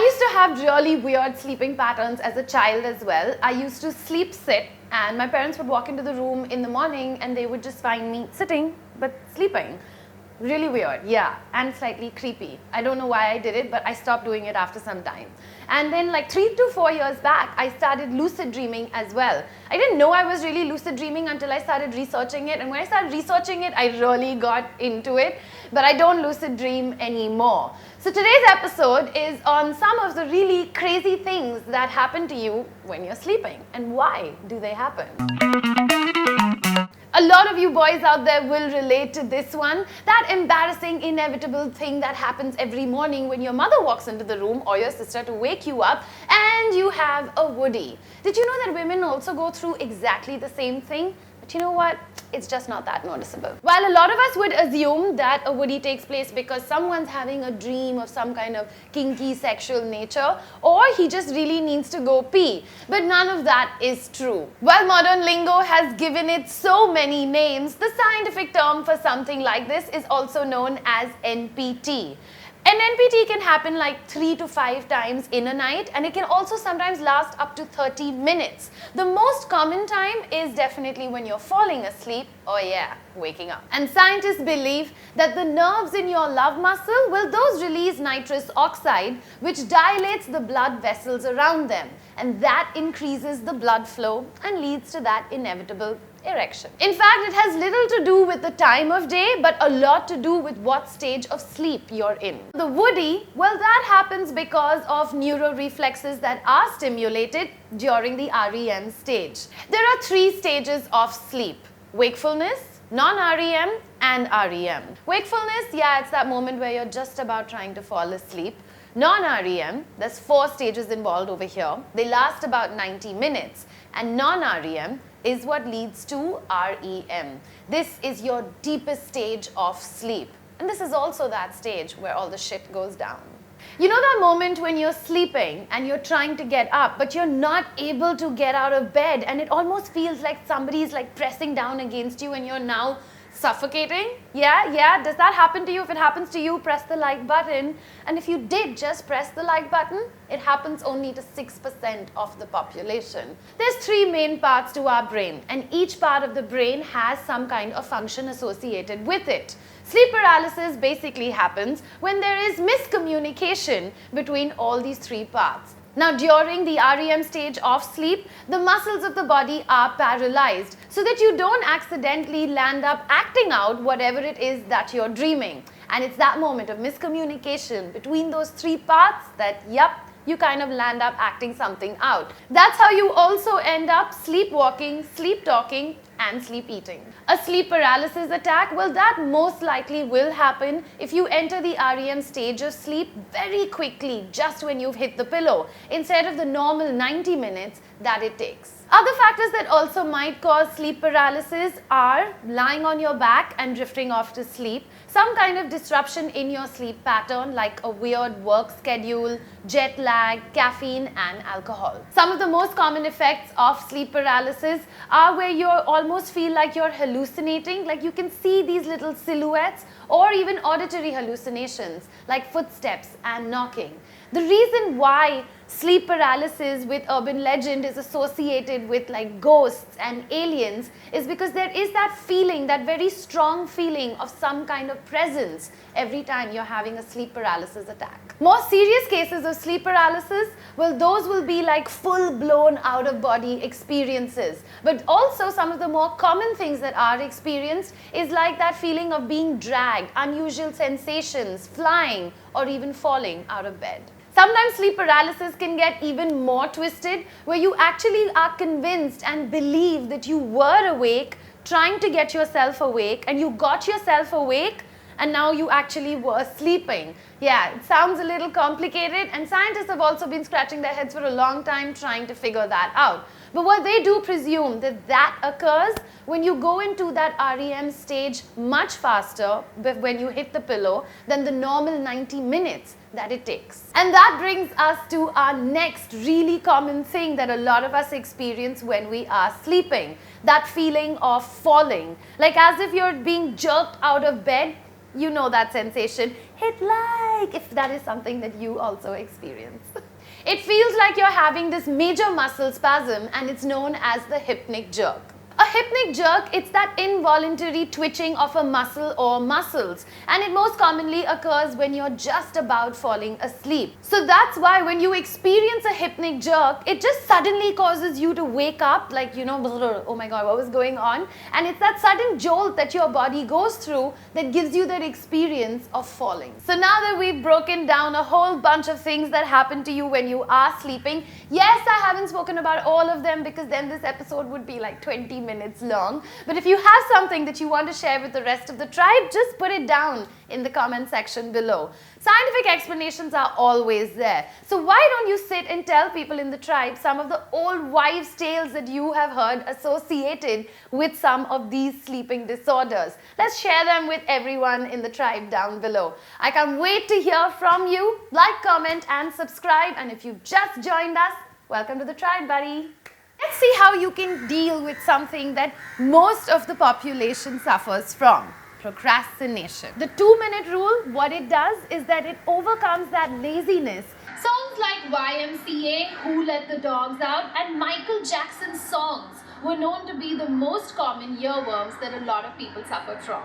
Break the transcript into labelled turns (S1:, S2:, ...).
S1: used to have really weird sleeping patterns as a child as well. I used to sleep sit, and my parents would walk into the room in the morning and they would just find me sitting but sleeping. Really weird, yeah, and slightly creepy. I don't know why I did it, but I stopped doing it after some time. And then like 3 to 4 years back, I started lucid dreaming as well. I didn't know I was really lucid dreaming until I started researching it. And when I started researching it, I really got into it. But I don't lucid dream anymore. So today's episode is on some of the really crazy things that happen to you when you're sleeping. And why do they happen? A lot of you boys out there will relate to this one. That embarrassing, inevitable thing that happens every morning when your mother walks into the room or your sister to wake you up and you have a woody. Did you know that women also go through exactly the same thing? But you know what? It's just not that noticeable. While a lot of us would assume that a woody takes place because someone's having a dream of some kind of kinky sexual nature, or he just really needs to go pee. But none of that is true. While modern lingo has given it so many names, the scientific term for something like this is also known as NPT. An NPT can happen like 3 to 5 times in a night, and it can also sometimes last up to 30 minutes. The most common time is definitely when you're falling asleep or waking up. And scientists believe that the nerves in your love muscle, those release nitrous oxide, which dilates the blood vessels around them. And that increases the blood flow and leads to that inevitable erection. In fact, it has little to do with the time of day, but a lot to do with what stage of sleep you're in. The woody, that happens because of neuroreflexes that are stimulated during the REM stage. There are 3 stages of sleep: wakefulness, non-REM, and REM. Wakefulness, it's that moment where you're just about trying to fall asleep. Non-REM, there's 4 stages involved over here. They last about 90 minutes. And non-REM is what leads to REM. This is your deepest stage of sleep. And this is also that stage where all the shit goes down. You know that moment when you're sleeping and you're trying to get up, but you're not able to get out of bed, and it almost feels like somebody's like pressing down against you and you're now suffocating? Yeah, does that happen to you? If it happens to you, press the like button. And if you did just press the like button, it happens only to 6% of the population. There's 3 main parts to our brain, and each part of the brain has some kind of function associated with it. Sleep paralysis basically happens when there is miscommunication between all these 3 parts. Now, during the REM stage of sleep, the muscles of the body are paralyzed so that you don't accidentally land up acting out whatever it is that you're dreaming. And it's that moment of miscommunication between those 3 parts that, you kind of land up acting something out. That's how you also end up sleepwalking, sleep talking, and sleep eating. A sleep paralysis attack, that most likely will happen if you enter the REM stage of sleep very quickly, just when you've hit the pillow, instead of the normal 90 minutes that it takes. Other factors that also might cause sleep paralysis are lying on your back and drifting off to sleep, some kind of disruption in your sleep pattern like a weird work schedule, jet lag, caffeine, and alcohol. Some of the most common effects of sleep paralysis are where you almost feel like you're hallucinating, like you can see these little silhouettes, or even auditory hallucinations like footsteps and knocking. The reason why sleep paralysis with urban legend is associated with like ghosts and aliens is because there is that feeling, that very strong feeling of some kind of presence every time you're having a sleep paralysis attack. More serious cases of sleep paralysis, those will be like full-blown out-of-body experiences. But also some of the more common things that are experienced is like that feeling of being dragged, unusual sensations, flying, or even falling out of bed. Sometimes sleep paralysis can get even more twisted, where you actually are convinced and believe that you were awake, trying to get yourself awake, and you got yourself awake, and now you actually were sleeping. It sounds a little complicated, and scientists have also been scratching their heads for a long time trying to figure that out. But what they do presume that occurs when you go into that REM stage much faster when you hit the pillow than the normal 90 minutes that it takes. And that brings us to our next really common thing that a lot of us experience when we are sleeping. That feeling of falling, like as if you're being jerked out of bed. You know that sensation. hit like if that is something that you also experience. It feels like you're having this major muscle spasm and it's known as the hypnic jerk. A hypnic jerk, it's that involuntary twitching of a muscle or muscles, and it most commonly occurs when you're just about falling asleep. So that's why when you experience a hypnic jerk, it just suddenly causes you to wake up like, oh my god, what was going on? And it's that sudden jolt that your body goes through that gives you that experience of falling. So now that we've broken down a whole bunch of things that happen to you when you are sleeping, yes, I haven't spoken about all of them because then this episode would be like 20 minutes long. But if you have something that you want to share with the rest of the tribe, just put it down in the comment section below. Scientific explanations are always there. So why don't you sit and tell people in the tribe some of the old wives' tales that you have heard associated with some of these sleeping disorders. Let's share them with everyone in the tribe down below. I can't wait to hear from you. Like, comment and subscribe. And if you've just joined us, welcome to the tribe, buddy. Let's see how you can deal with something that most of the population suffers from: procrastination. The 2-minute rule, what it does is that it overcomes that laziness. Songs like YMCA, Who Let the Dogs Out, and Michael Jackson's songs were known to be the most common earworms that a lot of people suffered from.